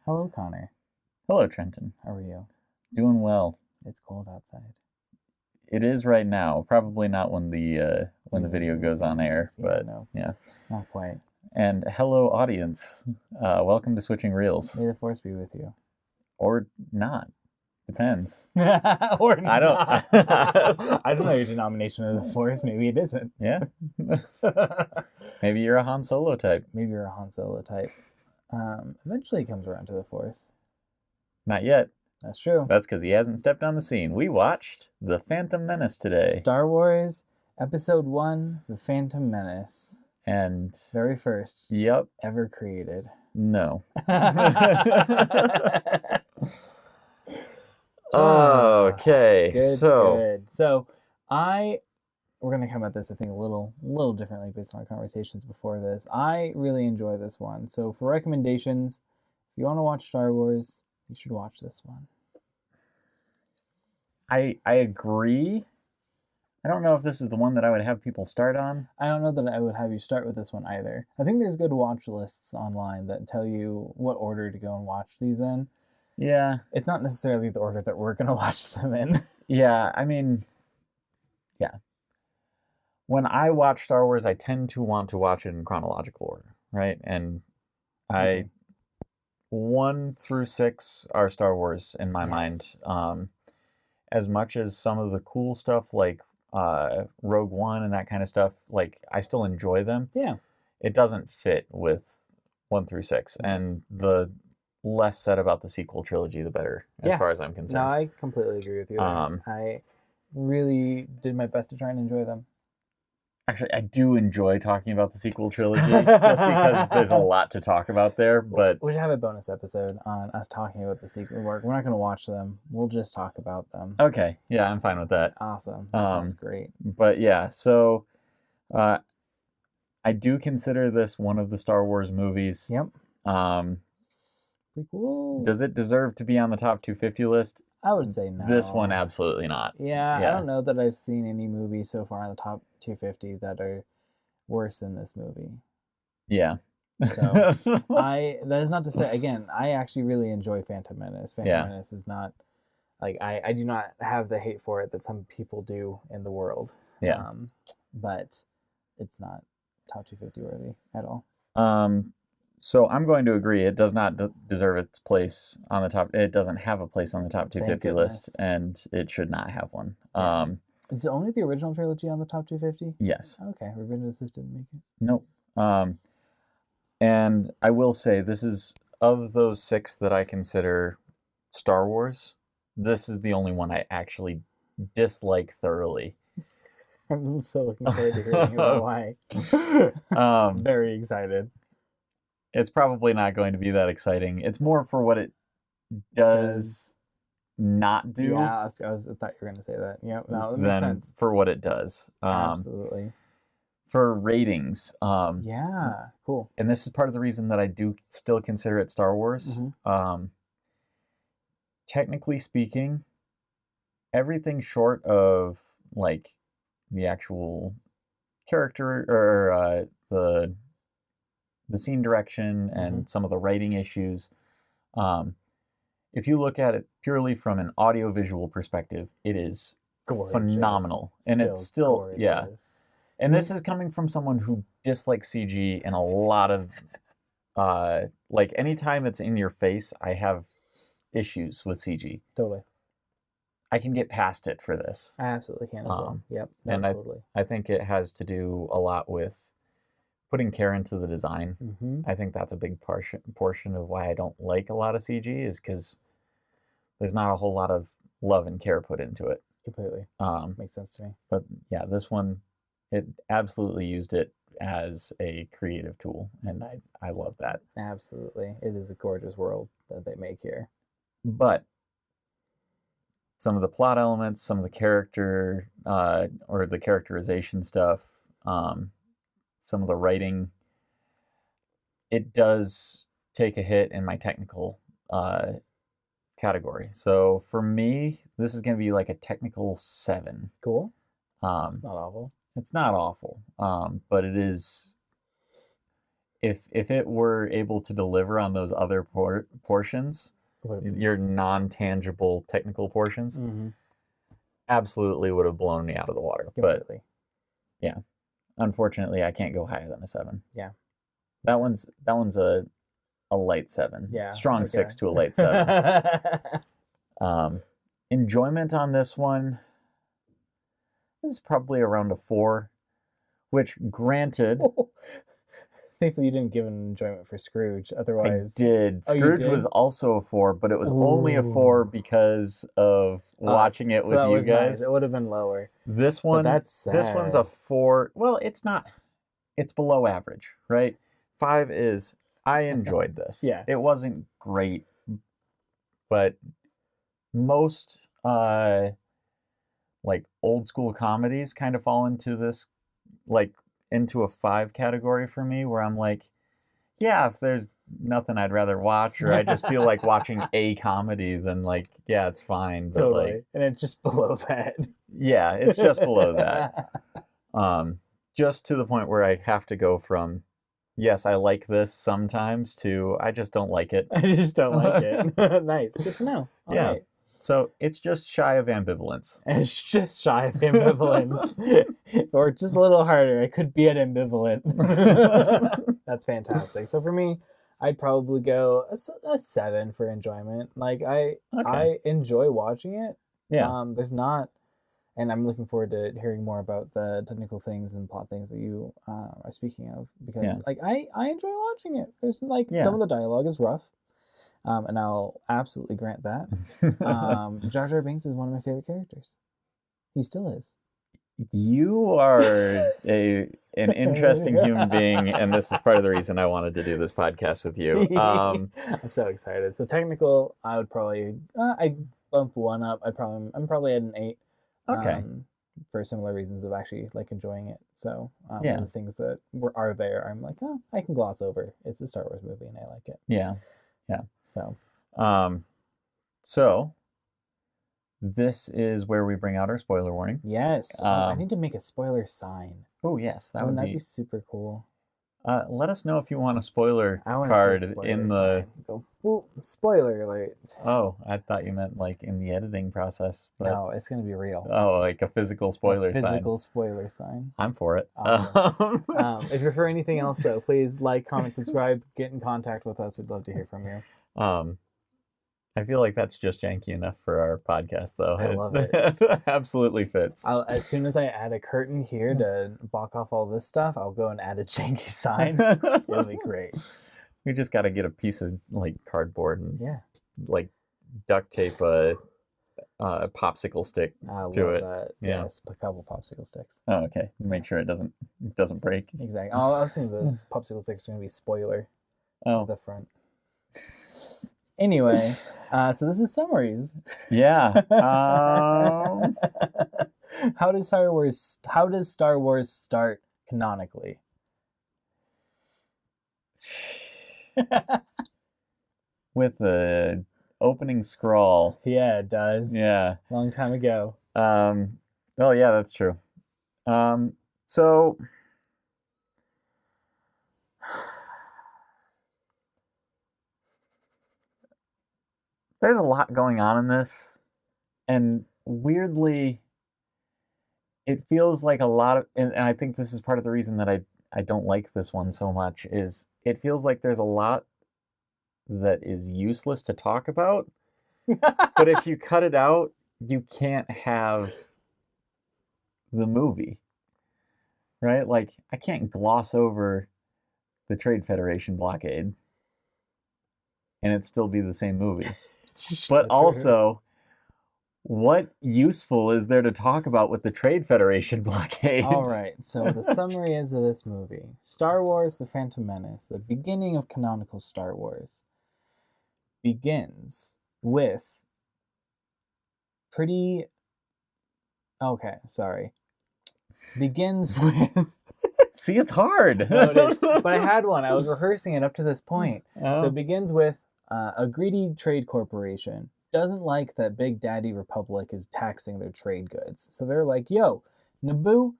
Hello, Connor. Hello, Trenton. How are you? Doing well. It's cold outside. It is right now. Probably not when the Users video are goes on seeing air, this. Yeah, but no, yeah. not quite. And hello, audience. Welcome to Switching May Reels, the force be with you. or not. Depends. Or I don't. not. I don't know your denomination of the force. Maybe it isn't. Yeah. Maybe you're a Han Solo type. Maybe you're a Han Solo type. Eventually he comes around to the force. Not yet. That's true. That's because he hasn't stepped on the scene. We watched The Phantom Menace today. Star Wars Episode 1, The Phantom Menace. And Very first yep. ever created. No. Okay. Good. So we're gonna come at this, I think, a little differently based on our conversations before this. I really enjoy this one. So for recommendations, if you want to watch Star Wars, you should watch this one. I agree. I don't know if this is the one that I would have people start on. I don't know that I would have you start with this one either. I think there's good watch lists online that tell you what order to go and watch these in. Yeah. It's not necessarily the order that we're gonna watch them in. Yeah, I mean, yeah. When I watch Star Wars, I tend to want to watch it in chronological order, right? And I 1 through 6 are Star Wars in my mind. As much as some of the cool stuff like Rogue One and that kind of stuff, like I still enjoy them. Yeah. It doesn't fit with 1 through 6. Yes. And the less said about the sequel trilogy, the better, as far as I'm concerned. No, I completely agree with you. I really did my best to try and enjoy them. Actually, I do enjoy talking about the sequel trilogy, just because there's a lot to talk about there. But we should have a bonus episode on us talking about the sequel work. We're not going to watch them. We'll just talk about them. Okay, yeah, I'm fine with that. Awesome. That sounds great. But yeah, so I do consider this one of the Star Wars movies. Yep. Prequel. Does it deserve to be on the top 250 list? I would say no. This one, absolutely not. Yeah, I don't know that I've seen any movies so far on the top 250 that are worse than this movie. Yeah. So that is not to say, again, I actually really enjoy Phantom Menace. Phantom Menace is not, like, I do not have the hate for it that some people do in the world. Yeah. But it's not top 250 worthy at all. So I'm going to agree. It does not deserve its place on the top. It doesn't have a place on the top 250 list, and it should not have one. Is it only the original trilogy on the top 250? Yes. Okay, Revenge of the Sith didn't make it. Nope. And I will say, this is, of those 6 that I consider Star Wars, this is the only one I actually dislike thoroughly. I'm so looking forward to hearing about why. Very excited. It's probably not going to be that exciting. It's more for what it does not do. Yeah, I thought you were going to say that. Yeah, no, that makes sense. For what it does. Absolutely. For ratings. Yeah, cool. And this is part of the reason that I do still consider it Star Wars. Mm-hmm. Technically speaking, everything short of like the actual character or the scene direction and some of the writing issues. If you look at it purely from an audiovisual perspective, it is phenomenal. And it's still gorgeous. Yeah. And this is coming from someone who dislikes CG and a lot of like anytime it's in your face, I have issues with CG. Totally. I can get past it for this. I absolutely can as well. Yep. No, and totally. I think it has to do a lot with putting care into the design. I think that's a big portion of why I don't like a lot of CG, is because there's not a whole lot of love and care put into it. Completely. Makes sense to me. But yeah, this one, it absolutely used it as a creative tool, and I love that. Absolutely. It is a gorgeous world that they make here. But some of the plot elements, some of the character or the characterization stuff, some of the writing, it does take a hit in my technical category. So for me, this is going to be like a technical 7. Cool. It's not awful. It's not awful, but it is if it were able to deliver on those other portions, your non-tangible technical portions, absolutely would have blown me out of the water. Completely. But yeah, unfortunately, I can't go higher than a 7. Yeah, that one's a light 7. Yeah, strong 6 to a light 7. Enjoyment on this one is probably around a 4, which, granted, thankfully you didn't give an enjoyment for Scrooge. Otherwise, I did. Scrooge was also a 4, but it was only a 4 because of watching it with you guys. Nice. It would have been lower. This one, that's sad. This one's a 4. Well, it's not. It's below average, right? 5 is, I enjoyed this. Yeah. It wasn't great, but most like old school comedies kind of fall into this, like, into a 5 category for me, where I'm like, yeah, if there's nothing I'd rather watch, or I just feel like watching a comedy, then, like, yeah, it's fine. But totally. Like, and it's just below that. Yeah, it's just below that. Just to the point where I have to go from, yes, I like this sometimes, to I just don't like it. I just don't like it. Nice. Good to know. All yeah. right. So it's just shy of ambivalence. It's just shy of ambivalence. Or just a little harder. I could be at ambivalent. That's fantastic. So for me, I'd probably go a 7 for enjoyment. Like, I enjoy watching it. Yeah. There's not, and I'm looking forward to hearing more about the technical things and plot things that you are speaking of, because like I enjoy watching it. There's like some of the dialogue is rough. And I'll absolutely grant that. Jar Jar Binks is one of my favorite characters. He still is. You are an interesting human being, and this is part of the reason I wanted to do this podcast with you. I'm so excited. So technical, I would probably I'd bump 1 up. I'm probably at an 8. Okay. For similar reasons of actually like enjoying it. So and the things that are there, I'm like, oh, I can gloss over. It's a Star Wars movie, and I like it. Yeah. So, so this is where we bring out our spoiler warning. Yes. I need to make a spoiler sign. Oh yes, that'd be super cool. Let us know if you want a spoiler card in the. Go, well, spoiler alert. Oh, I thought you meant like in the editing process. But... No, it's gonna be real. Oh, like a physical spoiler sign. Physical spoiler sign. I'm for it. Awesome. If you're for anything else, though, please like, comment, subscribe, get in contact with us. We'd love to hear from you. I feel like that's just janky enough for our podcast, though. I love it. Absolutely fits. As soon as I add a curtain here to block off all this stuff, I'll go and add a janky sign. It'll be great. We just got to get a piece of like cardboard and like duct tape a popsicle stick to it. That. Yeah. Yes, a couple popsicle sticks. Oh, okay. Make sure it doesn't break. Exactly. I was thinking those popsicle sticks are going to be spoiler at the front. Anyway, so this is summaries. Yeah. How does Star Wars start canonically? With the opening scroll. Yeah, it does. Yeah. Long time ago. Oh yeah, that's true. So there's a lot going on in this, and weirdly, it feels like a lot of, and I think this is part of the reason that I don't like this one so much, is it feels like there's a lot that is useless to talk about, but if you cut it out, you can't have the movie, right? Like, I can't gloss over the Trade Federation blockade and it still be the same movie. But also, what useful is there to talk about with the Trade Federation blockade? All right, so the summary is of this movie. Star Wars: The Phantom Menace, the beginning of canonical Star Wars, begins with begins with... See, it's hard. No, it is. But I had one. I was rehearsing it up to this point. Oh. So it begins with a greedy trade corporation doesn't like that Big Daddy Republic is taxing their trade goods. So they're like, yo, Naboo,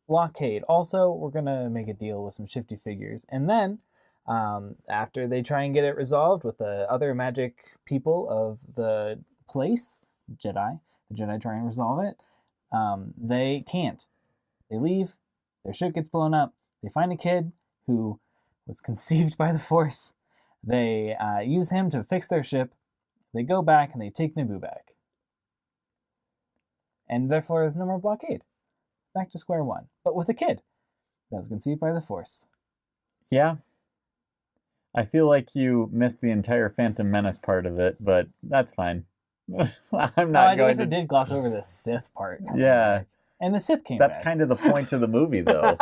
blockade. Also, we're going to make a deal with some shifty figures. And then After they try and get it resolved with the other magic people of the place, Jedi, the Jedi try and resolve it. They can't. They leave. Their ship gets blown up. They find a kid who was conceived by the Force. They use him to fix their ship. They go back and they take Naboo back. And therefore, there's no more blockade. Back to square one. But with a kid that was conceived by the Force. Yeah. I feel like you missed the entire Phantom Menace part of it, but that's fine. I'm not I guess I did gloss over the Sith part. Yeah. Back. And the Sith came back. That's kind of the point of the movie, though.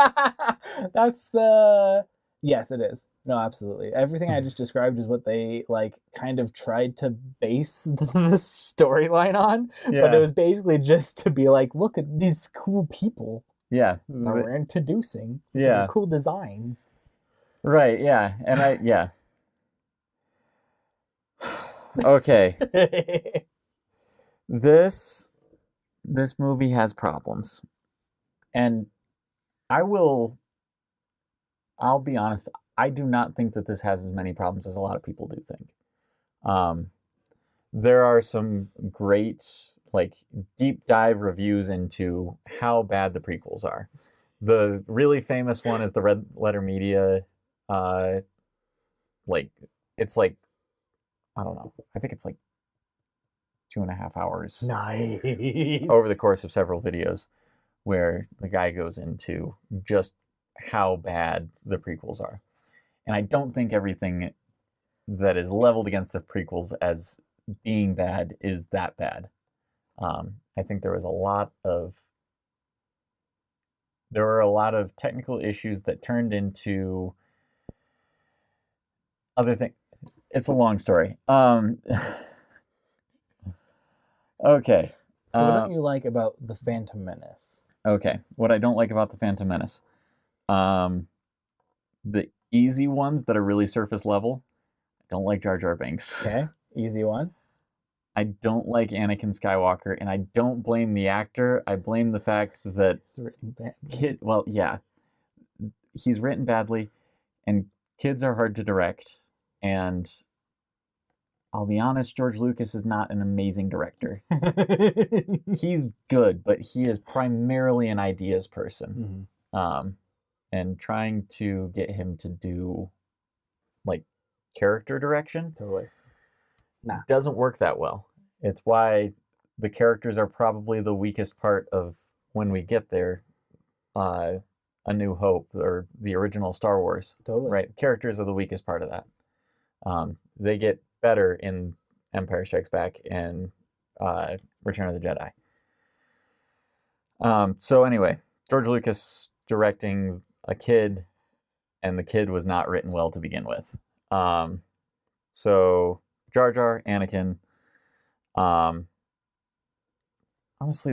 That's the... Yes, it is. No, absolutely. Everything I just described is what they, like, kind of tried to base the storyline on. Yeah. But it was basically just to be like, look at these cool people Yeah. that we're introducing. Yeah. Cool designs. Right, yeah. And yeah. Okay. This movie has problems. And I'll be honest, I do not think that this has as many problems as a lot of people do think. There are some great, like, deep dive reviews into how bad the prequels are. The really famous one is the Red Letter Media. It's like, I don't know. I think it's like 2.5 hours. Nice. Over the course of several videos, where the guy goes into just how bad the prequels are. And I don't think everything that is leveled against the prequels as being bad is that bad. I think there were a lot of technical issues that turned into other things. It's a long story. Okay. So what don't you like about The Phantom Menace? Okay. What I don't like about The Phantom Menace. The easy ones that are really surface level. I don't like Jar Jar Binks. Okay. Easy one. I don't like Anakin Skywalker, and I don't blame the actor. I blame the fact that It's written badly. He's written badly, and kids are hard to direct. And I'll be honest, George Lucas is not an amazing director. He's good, but he is primarily an ideas person. Mm-hmm. And trying to get him to do, like, character direction Totally. doesn't work that well. It's why the characters are probably the weakest part of when we get there. A New Hope or the original Star Wars. Totally. Right? Characters are the weakest part of that. They get better in Empire Strikes Back and Return of the Jedi. So anyway, George Lucas directing a kid, and the kid was not written well to begin with. So Jar Jar, Anakin, honestly,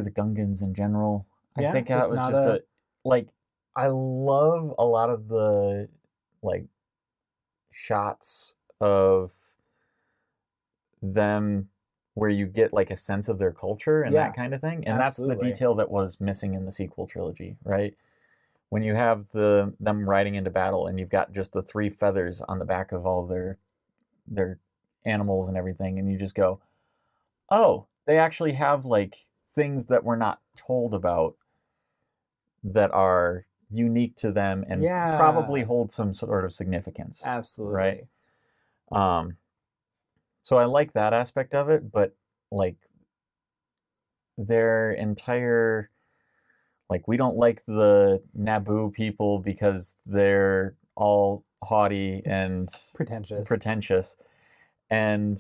the Gungans in general. I think that was just I love a lot of the, like, shots of them where you get, like, a sense of their culture and that kind of thing. And absolutely. That's the detail that was missing in the sequel trilogy, right? When you have them riding into battle and you've got just the 3 feathers on the back of all their animals and everything, and you just go, oh, they actually have, like, things that we're not told about that are unique to them and probably hold some sort of significance. Absolutely. Right? So I like that aspect of it, but, like, their entire, like, we don't like the Naboo people because they're all haughty and pretentious. And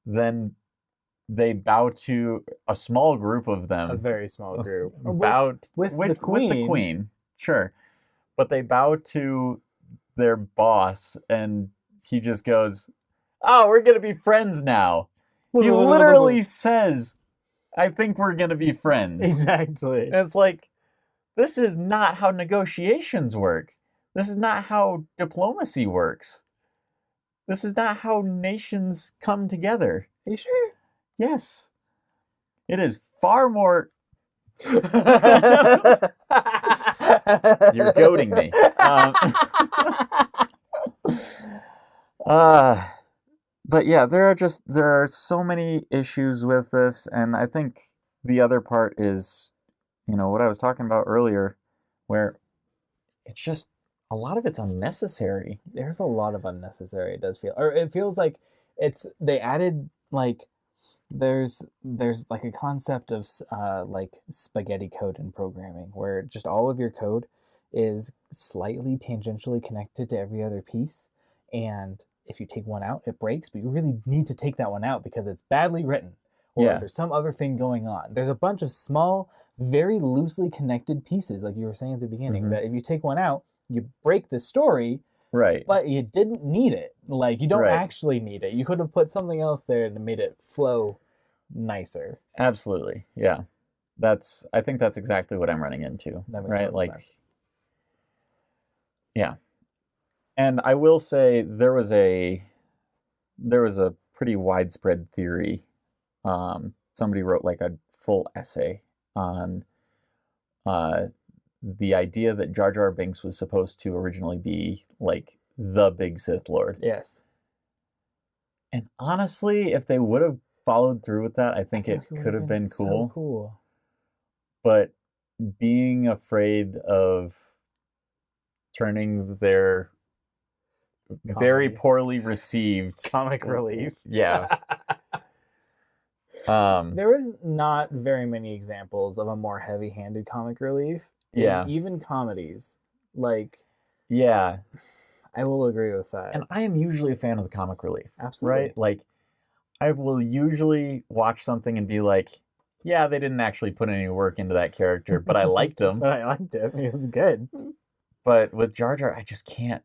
then they bow to a small group of them. A very small group. With the queen. Sure. But they bow to their boss, and he just goes, oh, we're going to be friends now. He literally says, I think we're going to be friends. Exactly. And it's like, this is not how negotiations work. This is not how diplomacy works. This is not how nations come together. Are you sure? Yes. It is far more... You're goading me. But yeah, there are so many issues with this, and I think the other part is, what I was talking about earlier, where it's just a lot of it's unnecessary. There's a lot of unnecessary. It does feel, or it feels like they added like there's like a concept of like spaghetti code in programming where just all of your code is slightly tangentially connected to every other piece, and if you take one out it breaks, but you really need to take that one out because it's badly written or Yeah. there's some other thing going on. There's a bunch of small, very loosely connected pieces, like you were saying at the beginning, that if you take one out, you break the story, Right. but you didn't need it. Like, you don't Right. actually need it. You could have put something else there and made it flow nicer. Absolutely. Yeah. I think that's exactly what I'm running into. That makes Right? total Like, sense. yeah. And I will say there was a pretty widespread theory. Somebody wrote like a full essay on the idea that Jar Jar Binks was supposed to originally be like the big Sith Lord. Yes. And honestly, if they would have followed through with that, I think it could have been cool. So cool. But being afraid of turning their very poorly received comic relief. Yeah. There is not very many examples of a more heavy-handed comic relief. Yeah. Even comedies. Like, yeah. I will agree with that. And I am usually a fan of the comic relief. Absolutely. Right? Like, I will usually watch something and be like, yeah, they didn't actually put any work into that character, but I liked him. But I liked him. He was good. But with Jar Jar, I just can't.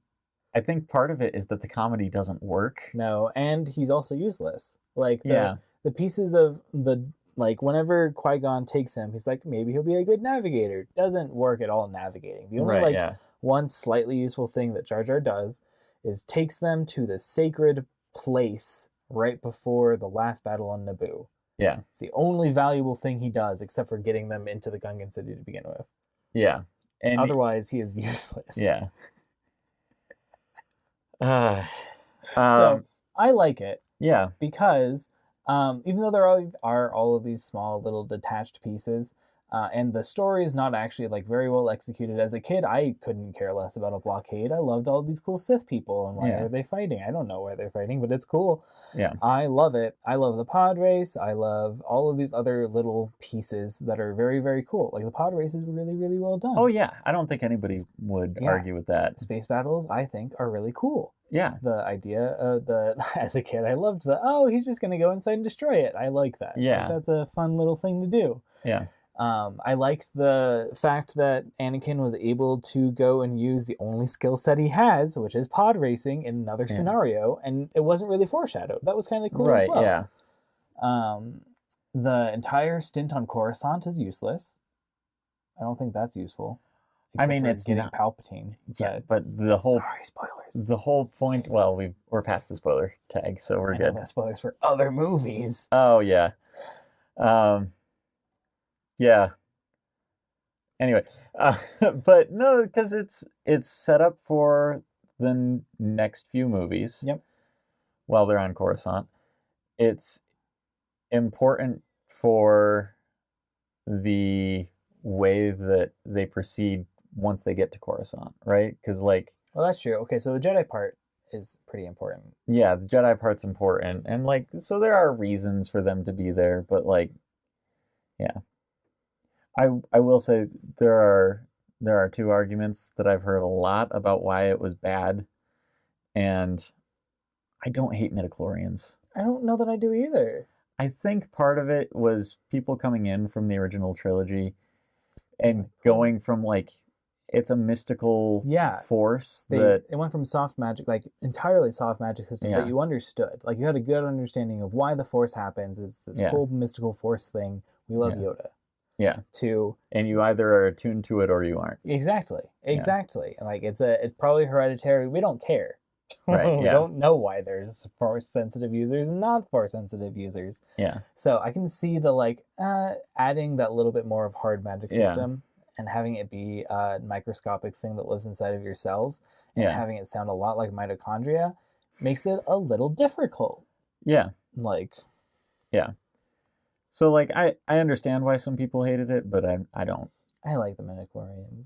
I think part of it is that the comedy doesn't work. No, and he's also useless. Like, Yeah. the pieces of the, like, whenever Qui-Gon takes him, he's like, maybe he'll be a good navigator. Doesn't work at all navigating. The only, one slightly useful thing that Jar Jar does is takes them to the sacred place right before the last battle on Naboo. Yeah. It's the only valuable thing he does, except for getting them into the Gungan city to begin with. Yeah. And otherwise, he is useless. Yeah. So I like it. Yeah. Because even though there are all of these small little detached pieces, and the story is not actually like very well executed. As a kid, I couldn't care less about a blockade. I loved all these cool Sith people, and why are they fighting? I don't know why they're fighting, but it's cool. Yeah. I love it. I love the pod race. I love all of these other little pieces that are very, very cool. Like the pod races were really, really well done. Oh yeah, I don't think anybody would argue with that. Space battles, I think, are really cool. Yeah. The idea of as a kid, I loved he's just going to go inside and destroy it. I like that. Yeah. Like, that's a fun little thing to do. Yeah. I liked the fact that Anakin was able to go and use the only skill set he has, which is pod racing, in another scenario, and it wasn't really foreshadowed. That was kind of cool as well. Yeah. The entire stint on Coruscant is useless. I don't think that's useful. I mean, it's getting not Palpatine. but the whole spoilers. The whole point. Well, we're past the spoiler tag, so we're good. Spoilers for other movies. Oh yeah. Yeah. Anyway, but no, because it's set up for the next few movies. Yep. While they're on Coruscant, it's important for the way that they proceed once they get to Coruscant, right? Because well, that's true. Okay, so the Jedi part is pretty important. Yeah, the Jedi part's important, and so there are reasons for them to be there, but yeah. I will say there are two arguments that I've heard a lot about why it was bad, and I don't hate midichlorians. I don't know that I do either. I think part of it was people coming in from the original trilogy and going from it's a mystical force it went from soft magic, entirely soft magic system that you understood. You had a good understanding of why the force happens. It's this cool mystical force thing. We love Yoda. Yeah. And you either are attuned to it or you aren't. Exactly. Yeah. It's probably hereditary. We don't care. Right. We don't know why there's force sensitive users and not force sensitive users. Yeah. So I can see the adding that little bit more of hard magic system and having it be a microscopic thing that lives inside of your cells and having it sound a lot like mitochondria makes it a little difficult. Yeah. Like, Yeah. So like I understand why some people hated it, but I don't. I like the midichlorians.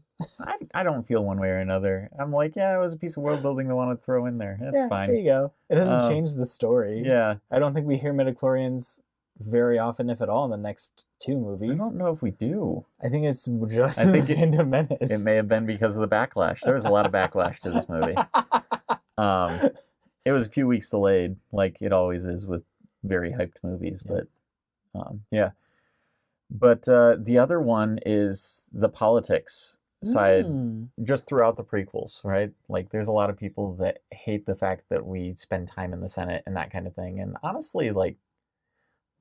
I don't feel one way or another. I'm like, yeah, it was a piece of world building they wanted to throw in there. That's fine. There you go. It doesn't change the story. Yeah. I don't think we hear midichlorians very often, if at all, in the next 2 movies. I don't know if we do. I think it's just in the Phantom Menace. It may have been because of the backlash. There was a lot of backlash to this movie. It was a few weeks delayed, like it always is with very hyped movies. Yeah. But yeah. But the other one is the politics side, just throughout the prequels, right? Like there's a lot of people that hate the fact that we spend time in the Senate and that kind of thing. And honestly, like,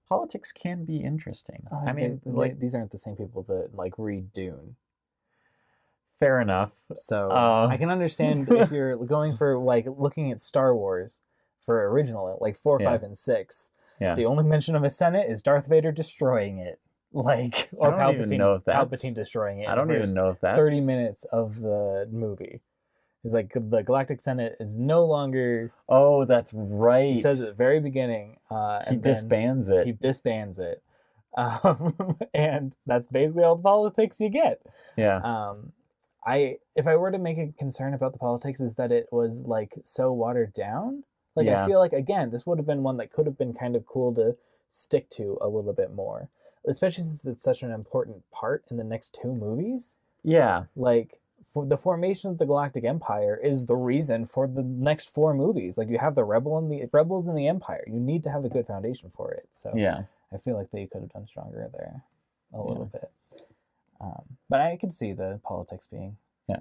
politics can be interesting. I mean, like, these aren't the same people that like read Dune. Fair enough. So I can understand if you're going for like looking at Star Wars for original, like 4, 5, and 6. Yeah. The only mention of a Senate is Darth Vader destroying it, like, or Palpatine destroying it. I don't even know if that's 30 minutes of the movie. It's like the Galactic Senate is no longer. Oh, that's right. He says at the very beginning. He disbands it. He disbands it, and that's basically all the politics you get. Yeah. If I were to make a concern about the politics, is that it was like so watered down. Like, Yeah. I feel like, again, this would have been one that could have been kind of cool to stick to a little bit more, especially since it's such an important part in the next 2 movies. Yeah. Like, for the formation of the Galactic Empire is the reason for the next 4 movies. Like, you have the rebels and the Empire. You need to have a good foundation for it. So Yeah. I feel like they could have done stronger there a little bit. But I could see the politics being. Yeah.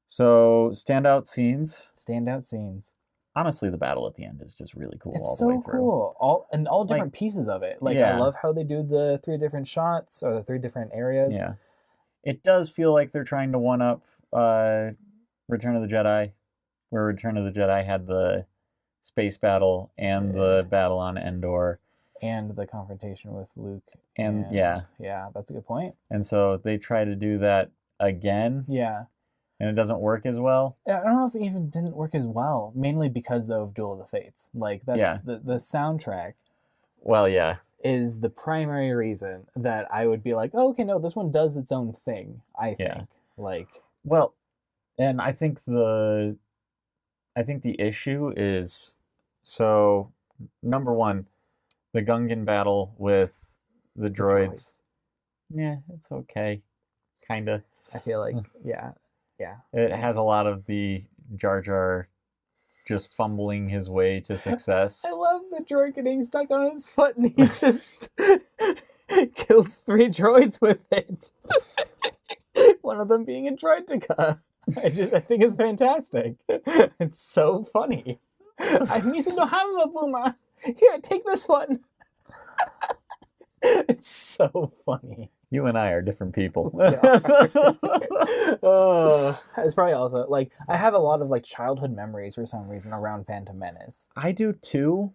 So standout scenes. Honestly, the battle at the end is just really cool. It's all the way so through. cool. All different pieces of it. Like, Yeah. I love how they do the 3 different shots or the 3 different areas. Yeah. It does feel like they're trying to one up Return of the Jedi, where Return of the Jedi had the space battle and the battle on Endor. And the confrontation with Luke. And yeah, that's a good point. And so they try to do that again. Yeah. And it doesn't work as well. I don't know if it even didn't work as well, mainly because, though, of Duel of the Fates. Like, that's the soundtrack. Well, yeah. Is the primary reason that I would be like, oh, okay, no, this one does its own thing, I think. Yeah. Like, well, and I think the issue is, so, number one, the Gungan battle with the droids. Yeah, it's okay. Kinda. I feel like, yeah. It has a lot of the Jar Jar just fumbling his way to success. I love the droid getting stuck on his foot and he just kills 3 droids with it. One of them being a droideka. I think it's fantastic. It's so funny. I'm using no hammer, Boomer. Here, take this one. It's so funny. You and I are different people. It's probably also, like, I have a lot of, like, childhood memories for some reason around Phantom Menace. I do too,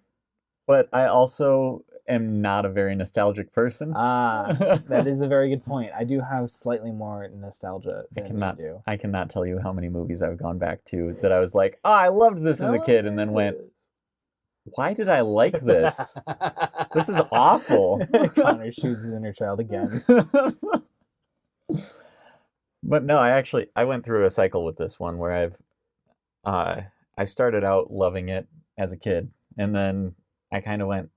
but I also am not a very nostalgic person. That is a very good point. I do have slightly more nostalgia than you do. I cannot tell you how many movies I've gone back to that I was like, I loved this as a kid, and then went, why did I like this? This is awful. Connor shoots his inner child again. But no, I went through a cycle with this one where I started out loving it as a kid, and then I kind of went,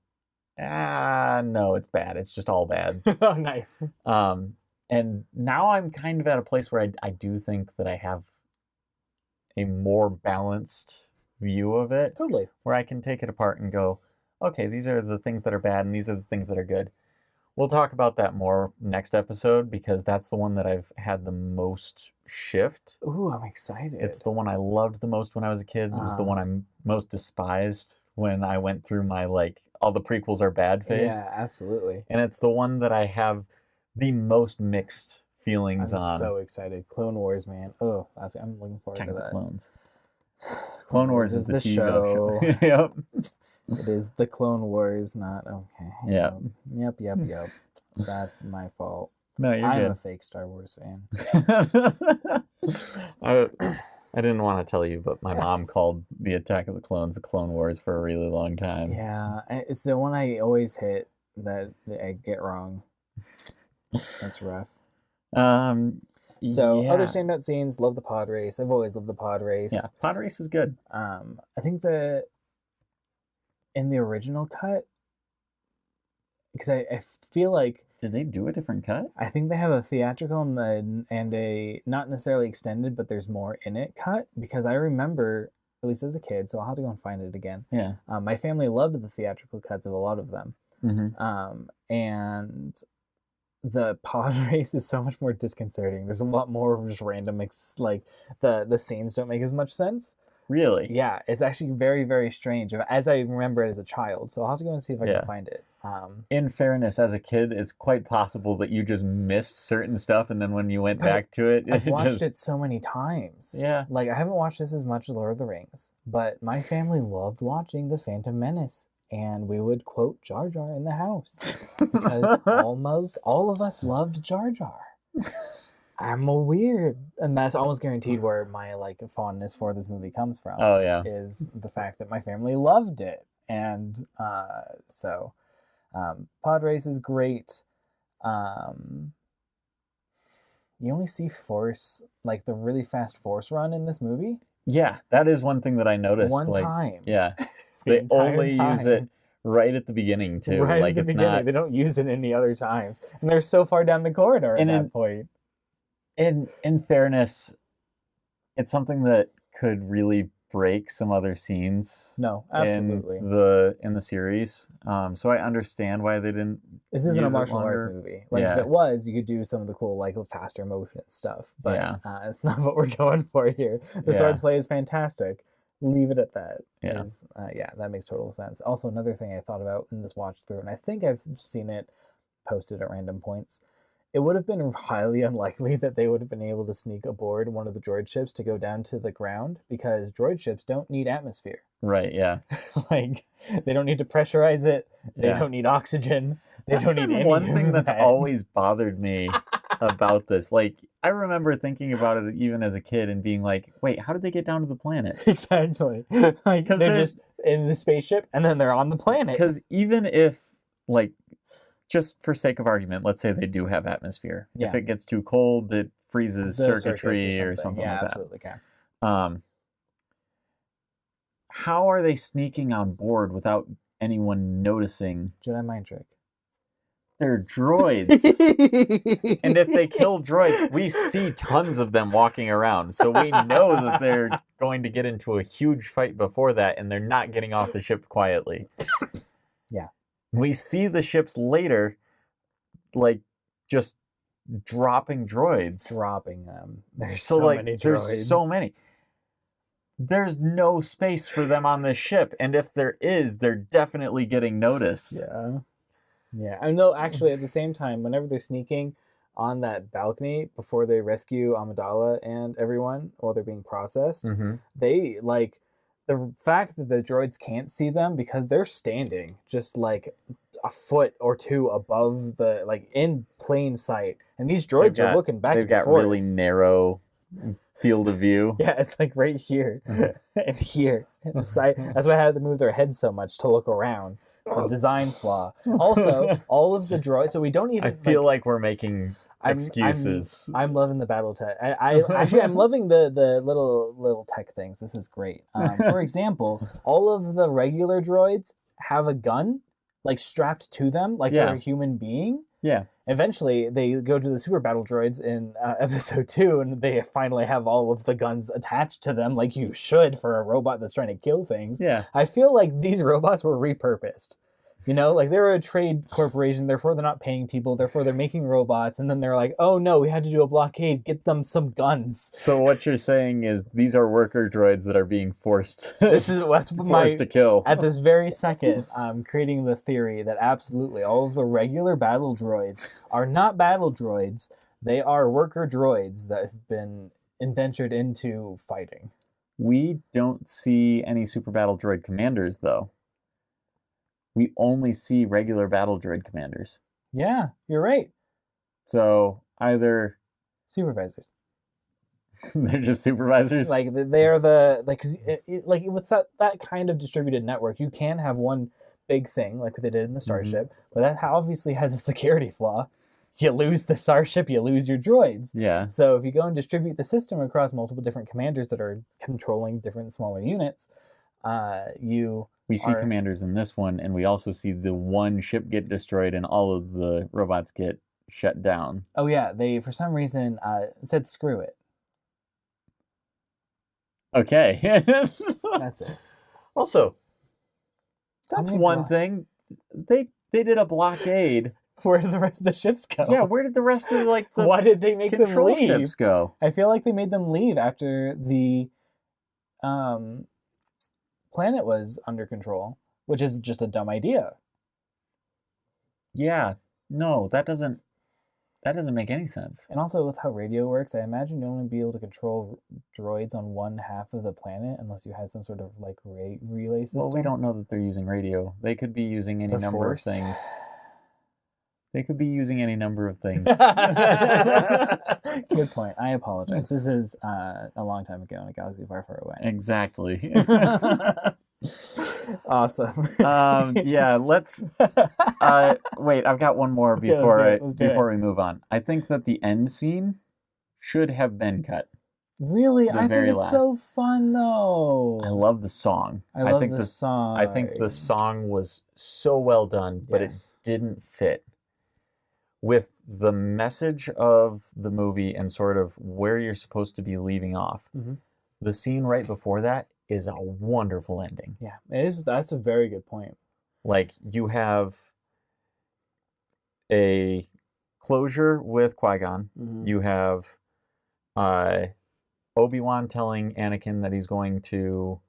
no, it's bad. It's just all bad. Oh, nice. And now I'm kind of at a place where I do think that I have a more balanced view of it. Totally. Where I can take it apart and go, okay, these are the things that are bad and these are the things that are good. We'll talk about that more next episode because that's the one that I've had the most shift. Ooh, I'm excited. It's the one I loved the most when I was a kid. It was the one I most despised when I went through my, like, all the prequels are bad phase. Yeah, absolutely. And it's the one that I have the most mixed feelings on. I'm so excited. Clone Wars, man. Oh, I'm looking forward to that. Clones. Clone Wars is the TV show. Yep. It is the Clone Wars, not okay. Yep. Yep. That's my fault. No, you're I'm good. a fake Star Wars fan. I didn't want to tell you, but my mom called the Attack of the Clones the Clone Wars for a really long time. Yeah, it's the one I always hit that I get wrong. That's rough. So other standout scenes, love the pod race. I've always loved the pod race. Yeah, pod race is good. I think in the original cut, because I feel like... Did they do a different cut? I think they have a theatrical and a not necessarily extended, but there's more in it cut, because I remember, at least as a kid, so I'll have to go and find it again. Yeah. My family loved the theatrical cuts of a lot of them. Mm-hmm. And the pod race is so much more disconcerting. There's a lot more just random, like the scenes don't make as much sense. Really? Yeah, it's actually very, very strange, as I remember it as a child. So I'll have to go and see if I can find it. In fairness, as a kid, it's quite possible that you just missed certain stuff, and then when you went back to it, I've watched it so many times. Yeah. Like, I haven't watched this as much as Lord of the Rings, but my family loved watching The Phantom Menace, and we would quote Jar Jar in the house because almost all of us loved Jar Jar. I'm a weird, and that's almost guaranteed where my like fondness for this movie comes from. Oh yeah, is the fact that my family loved it, and pod race is great. You only see Force, like the really fast Force run in this movie. Yeah, that is one thing that I noticed. One time. Yeah, they only use it right at the beginning too. Right like at the it's beginning. not. They don't use it any other times, and they're so far down the corridor at that point. In fairness, it's something that could really break some other scenes. No, absolutely. In the series. So I understand why they didn't. This isn't a martial arts movie. Like if it was, you could do some of the cool like faster motion stuff. But it's not what we're going for here. The sword play is fantastic. Leave it at that. Yeah. That makes total sense. Also, another thing I thought about in this watch through, and I think I've seen it posted at random points. It would have been highly unlikely that they would have been able to sneak aboard one of the droid ships to go down to the ground, because droid ships don't need atmosphere. Right, yeah. Like, they don't need to pressurize it. They don't need oxygen. They don't need anything. One thing that's always bothered me about this. Like, I remember thinking about it even as a kid and being like, wait, how did they get down to the planet? Exactly. Like, they're just in the spaceship and then they're on the planet. Because even if, like, just for sake of argument, let's say they do have atmosphere. Yeah. If it gets too cold, it freezes circuitry or something like that. Yeah, absolutely can. How are they sneaking on board without anyone noticing? Jedi mind trick. They're droids. And if they kill droids, we see tons of them walking around. So we know that they're going to get into a huge fight before that, and they're not getting off the ship quietly. Yeah. We see the ships later, like, just dropping droids. Dropping them. There's so many droids. There's so many. There's no space for them on this ship. And if there is, they're definitely getting noticed. Yeah. Yeah. And though, actually, at the same time, whenever they're sneaking on that balcony before they rescue Amidala and everyone while they're being processed, they, like... The fact that the droids can't see them because they're standing just like a foot or two above the, like in plain sight. And these droids are looking back and forth. They've got really narrow field of view. Yeah, it's like right here and here. And the side. That's why I had to move their heads so much to look around. It's a design flaw. Also, all of the droids, so we don't even... I feel like we're making excuses. I'm loving the battle tech. I'm loving the little tech things. This is great. For example, all of the regular droids have a gun, like strapped to them, like they're a human being. Yeah. Eventually, they go to the super battle droids in episode 2, and they finally have all of the guns attached to them, like you should for a robot that's trying to kill things. Yeah. I feel like these robots were repurposed. You know, like they're a trade corporation, therefore they're not paying people, therefore they're making robots, and then they're like, oh no, we had to do a blockade, get them some guns. So what you're saying is these are worker droids that are being forced to kill. At this very second, I'm creating the theory that absolutely all of the regular battle droids are not battle droids, they are worker droids that have been indentured into fighting. We don't see any super battle droid commanders, though. We only see regular battle droid commanders. Yeah, you're right. So either... Supervisors. They're just supervisors. Like they're the like, cause like with that kind of distributed network, you can have one big thing like they did in the Starship, but that obviously has a security flaw. You lose the Starship, you lose your droids. Yeah. So if you go and distribute the system across multiple different commanders that are controlling different smaller units, we see commanders in this one, and we also see the one ship get destroyed and all of the robots get shut down. Oh yeah, they for some reason said screw it. Okay. That's it. Also, that's one thing. They did a blockade. Where did the rest of the ships go? Yeah, where did the rest of the why did they make them leave? Ships go? I feel like they made them leave after the planet was under control, which is just a dumb idea. Yeah, no, that doesn't make any sense. And also with how radio works, I imagine you'll only be able to control droids on one half of the planet unless you had some sort of like relay system. Well, we don't know that they're using radio. They could be using any number of things. They could be using any number of things. Good point. I apologize. This is a long time ago in a galaxy far, far away. Exactly. Awesome. Yeah, let's wait, I've got one more before we move on. I think that the end scene should have been cut. Really? I think it's so fun though. I love the song. I think the song. I think the song was so well done, but it didn't fit with the message of the movie and sort of where you're supposed to be leaving off. Mm-hmm. The scene right before that is a wonderful ending. Yeah, it is. That's a very good point. Like, you have a closure with Qui-Gon. Mm-hmm. You have Obi-Wan telling Anakin that he's going to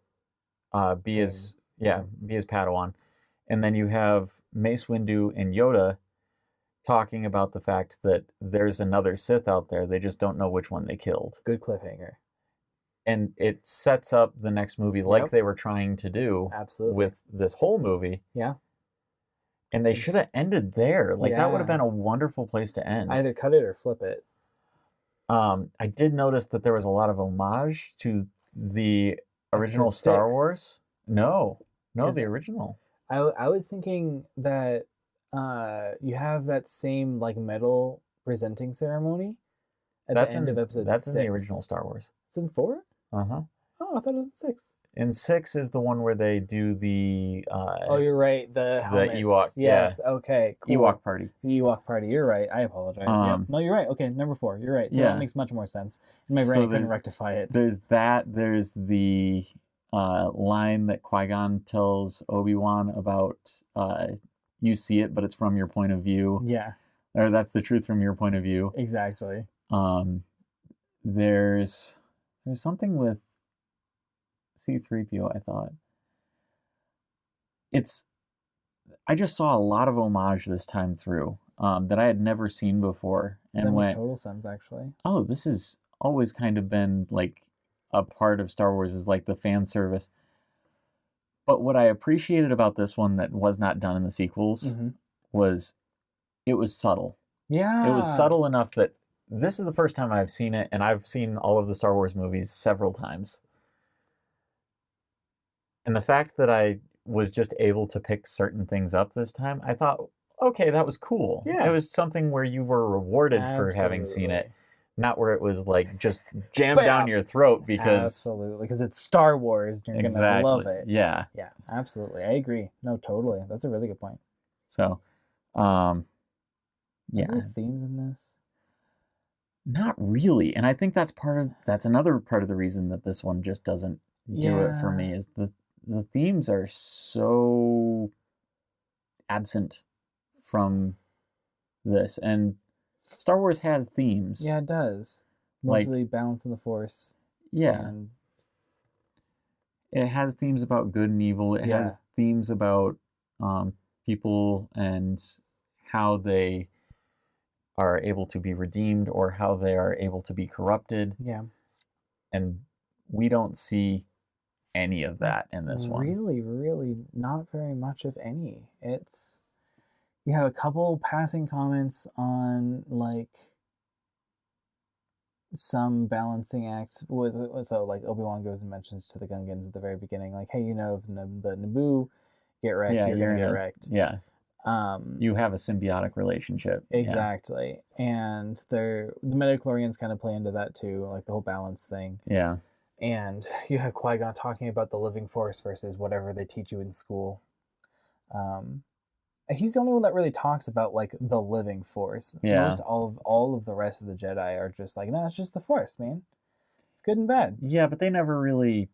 be his Padawan. And then you have Mace Windu and Yoda talking about the fact that there's another Sith out there. They just don't know which one they killed. Good cliffhanger. And it sets up the next movie like they were trying to do with this whole movie. Yeah. And they should have ended there. Like, that would have been a wonderful place to end. Either cut it or flip it. I did notice that there was a lot of homage to the original Star Wars. No, the original. I was thinking that you have that same like medal presenting ceremony at the end of episode 6. That's in the original Star Wars. It's in 4? Uh-huh. Oh, I thought it was in 6. In 6 is the one where they do the oh, you're right. The helmets. Ewok. Yes. Yeah. Okay. Cool. Ewok party. The Ewok party. You're right. I apologize. Yeah. No, you're right. Okay, number 4. You're right. So that makes much more sense. My brain couldn't rectify it. There's that. There's the line that Qui-Gon tells Obi-Wan about you see it, but it's from your point of view. Yeah. Or that's the truth from your point of view. Exactly. There's something with C-3PO, I thought. I just saw a lot of homage this time through that I had never seen before. And that makes total sense, actually. Oh, this has always kind of been like a part of Star Wars, is like the fan service. But what I appreciated about this one that was not done in the sequels was it was subtle. Yeah. It was subtle enough that this is the first time I've seen it, and I've seen all of the Star Wars movies several times. And the fact that I was just able to pick certain things up this time, I thought, okay, that was cool. Yeah. It was something where you were rewarded for having seen it, not where it was like just jammed down your throat because... Absolutely, because it's Star Wars, you're going to love it. Yeah. Yeah, absolutely. I agree. No, totally. That's a really good point. So, yeah. Are there themes in this? Not really. And I think that's another part of the reason that this one just doesn't do it for me, is the themes are so absent from this. And Star Wars has themes. Yeah, it does. Mostly balance in the Force. Yeah. And it has themes about good and evil. It has themes about people and how they are able to be redeemed or how they are able to be corrupted. Yeah. And we don't see any of that in this one. Really, really not very much, if any. You have a couple passing comments on like some balancing act was so like Obi-Wan goes and mentions to the Gungans at the very beginning, like, hey, if the Naboo get wrecked, Yeah, you're gonna get wrecked. Yeah. You have a symbiotic relationship. Exactly. And the midichlorians kind of play into that too, like the whole balance thing. Yeah. And you have Qui-Gon talking about the living force versus whatever they teach you in school. He's the only one that really talks about like the living force. Yeah. Most all of the rest of the Jedi are just like, no, it's just the force, man. It's good and bad. Yeah, but they never really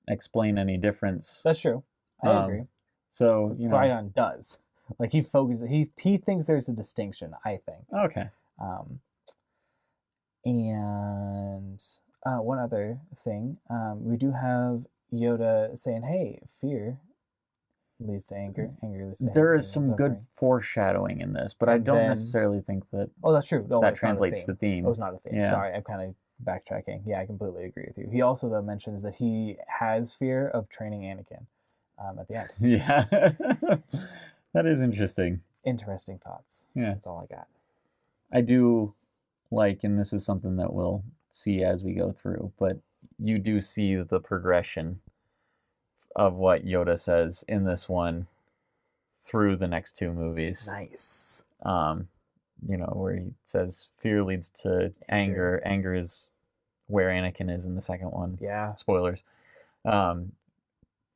explain any difference. That's true. I agree. So Qui-Gon does. Like he focuses. He thinks there's a distinction. I think. Okay. And one other thing, we do have Yoda saying, "Hey, fear leads to anger. Anger leads to anger." There is some good foreshadowing in this, but I don't necessarily think that. Oh, that's true. No, that translates to theme. Oh, it's not a theme. Yeah. Sorry, I'm kind of backtracking. Yeah, I completely agree with you. He also though mentions that he has fear of training Anakin at the end. Yeah, that is interesting. Interesting thoughts. Yeah, that's all I got. I do like, and this is something that we'll see as we go through, but you do see the progression of what Yoda says in this one through the next two movies. Nice. Where he says fear leads to anger. Anger is where Anakin is in the second one. Yeah. Spoilers.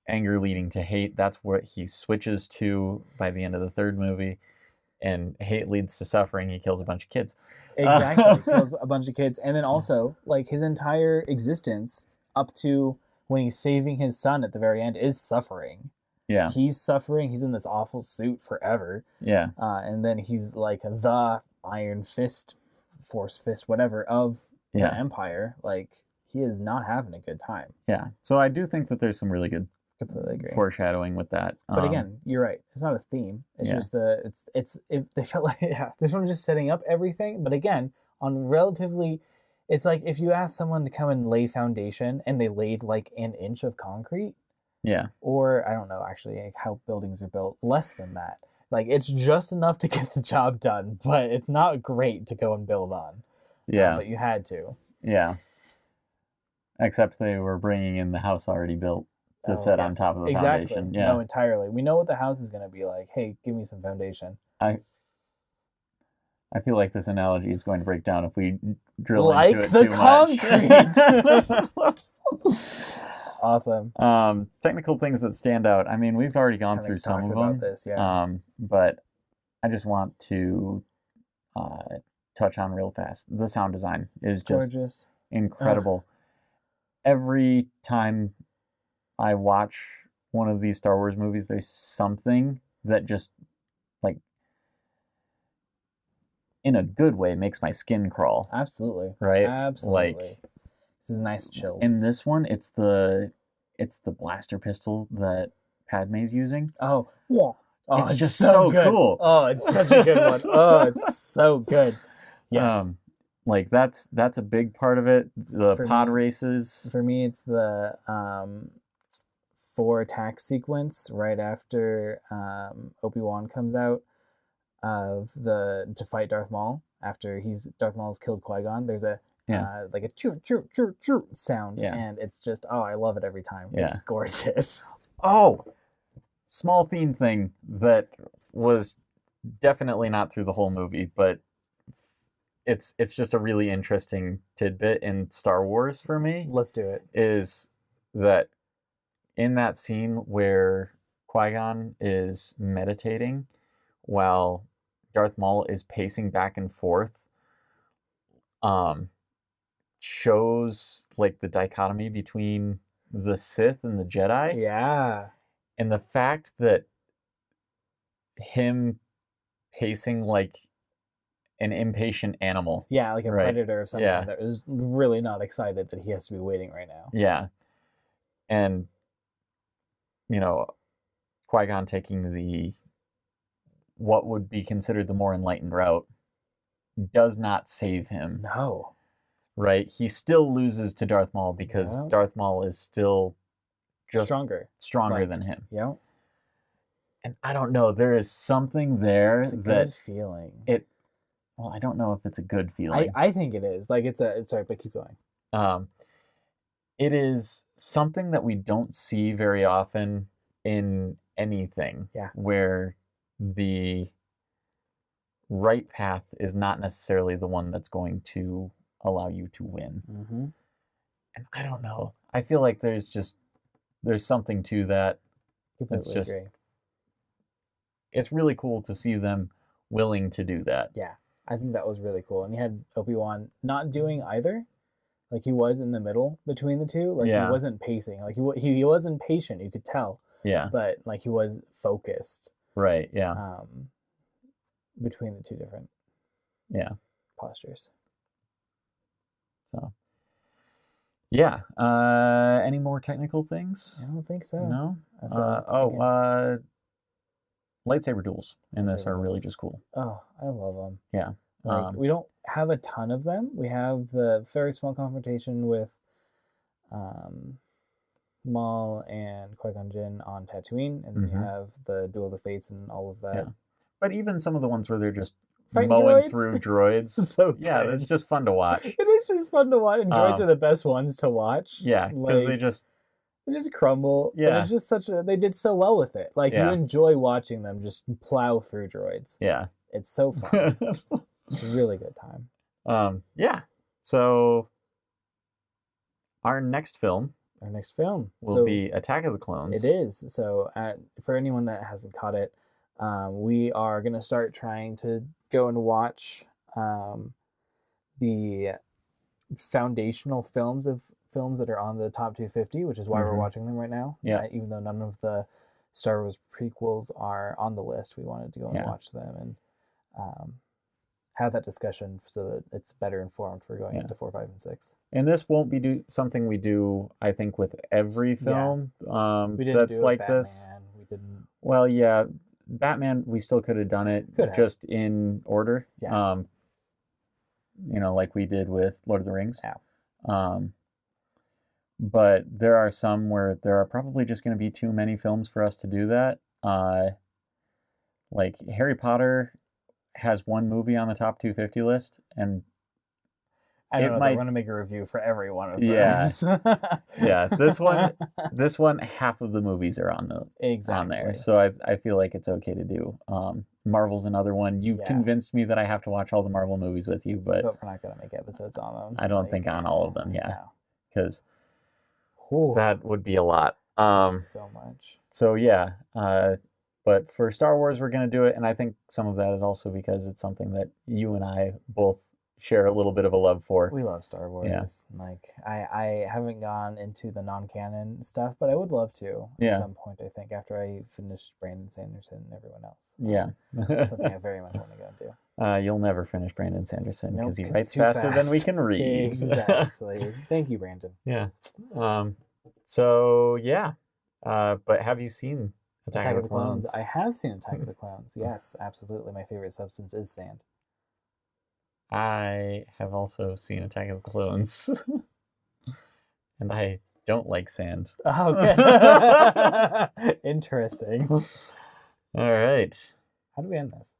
Anger leading to hate. That's what he switches to by the end of the third movie. And hate leads to suffering. He kills a bunch of kids. Exactly. Kills a bunch of kids. And then also, like, his entire existence up to when he's saving his son at the very end is suffering. Yeah. He's suffering. He's in this awful suit forever. Yeah. And then he's like the Iron Fist, Force Fist, whatever, of the Empire. Like, he is not having a good time. Yeah. So I do think that there's some really good completely agree foreshadowing with that. But again, you're right. It's not a theme. It's just they felt like this one was just setting up everything. But again, on relatively, it's like if you ask someone to come and lay foundation and they laid like an inch of concrete. Yeah. Or I don't know actually like how buildings are built. Less than that. Like it's just enough to get the job done, but it's not great to go and build on. Yeah. But you had to. Yeah. Except they were bringing in the house already built to set on top of the foundation. Yeah. No, entirely. We know what the house is going to be like. Hey, give me some foundation. I feel like this analogy is going to break down if we drill into it too much. Awesome. Technical things that stand out. I mean, we've already gone through some of them. This, but I just want to touch on real fast. The sound design is just gorgeous. Incredible. Every time I watch one of these Star Wars movies, there's something that just, like, in a good way, makes my skin crawl. Absolutely. Right? Absolutely. Like, this is nice chills. In this one, it's the blaster pistol that Padme's using. Oh, yeah. Oh, it's just so cool. Oh, it's such a good one. Oh, it's so good. Yes. Like that's a big part of it. The pod races. For me, it's the 4 attack sequence right after Obi-Wan comes out to fight Darth Maul after Darth Maul's killed Qui-Gon. There's a like a choo choo choo choo sound, and it's just I love it every time. It's gorgeous. Oh, small theme thing that was definitely not through the whole movie, but it's just a really interesting tidbit in Star Wars for me. Let's do it. Is that in that scene where Qui-Gon is meditating while Darth Maul is pacing back and forth, shows like the dichotomy between the Sith and the Jedi. Yeah. And the fact that him pacing like an impatient animal. Yeah, like a predator or something that is really not excited that he has to be waiting right now. Yeah. And, Qui-Gon taking what would be considered the more enlightened route does not save him. No. Right? He still loses to Darth Maul because Darth Maul is still just stronger than him. Yeah. And I don't know, there is something there it's a good feeling. well, I don't know if it's a good feeling. I think it is. Like it's sorry, but keep going. It is something that we don't see very often in anything. Yeah. Where the right path is not necessarily the one that's going to allow you to win. Mm-hmm. And I don't know. I feel like there's something to that. Completely agree. It's really cool to see them willing to do that. Yeah, I think that was really cool. And you had Obi-Wan not doing either. Like he was in the middle between the two. Like he wasn't pacing. Like he wasn't patient. You could tell. Yeah. But like he was focused. Right. Yeah. Between the two different. Postures. So. Yeah. Any more technical things? I don't think so. No. So, lightsaber duels in this are really just cool. Oh, I love them. Yeah. Like we don't have a ton of them. We have the very small confrontation with Maul and Qui-Gon Jinn on Tatooine, and then you have the Duel of the Fates and all of that. Yeah. But even some of the ones where they're just Fighting mowing droids? through droids. So yeah, good. it's just fun to watch. It is just fun to watch, and droids are the best ones to watch. Yeah, because they just crumble. Yeah. And it's just they did so well with it. Like you enjoy watching them just plow through droids. Yeah. It's so fun. It's a really good time. Yeah. So our next film will be Attack of the Clones. It is. So for anyone that hasn't caught it, we are going to start trying to go and watch the foundational films that are on the top 250, which is why we're watching them right now. Yeah. Even though none of the Star Wars prequels are on the list, we wanted to go and watch them and have that discussion so that it's better informed for going into 4, 5, and 6. And this won't be something we do, I think, with every film we didn't that's do like Batman. this. We didn't. Well, yeah, Batman, we still could have done it just in order. Yeah. Like we did with Lord of the Rings. Yeah. But there are some where there are probably just going to be too many films for us to do that. Like Harry Potter has one movie on the top 250 list, and I don't know. I want to make a review for every one of those. Yeah, yeah. This one, half of the movies are on there, so I feel like it's okay to do. Marvel's another one. You've convinced me that I have to watch all the Marvel movies with you, but we're not gonna make episodes on them. I don't think on all of them. Yeah, because that would be a lot. So much. So yeah. But for Star Wars, we're going to do it. And I think some of that is also because it's something that you and I both share a little bit of a love for. We love Star Wars. Yeah. Like, I haven't gone into the non-canon stuff, but I would love to at some point, I think, after I finish Brandon Sanderson and everyone else. Yeah. That's something I very much want to go do. You'll never finish Brandon Sanderson because he writes faster than we can read. Exactly. Thank you, Brandon. Yeah. So, yeah. But have you seen Attack of the Clones? I have seen Attack of the Clones. Yes, absolutely. My favorite substance is sand. I have also seen Attack of the Clones. And I don't like sand. Okay. Interesting. All right. How do we end this?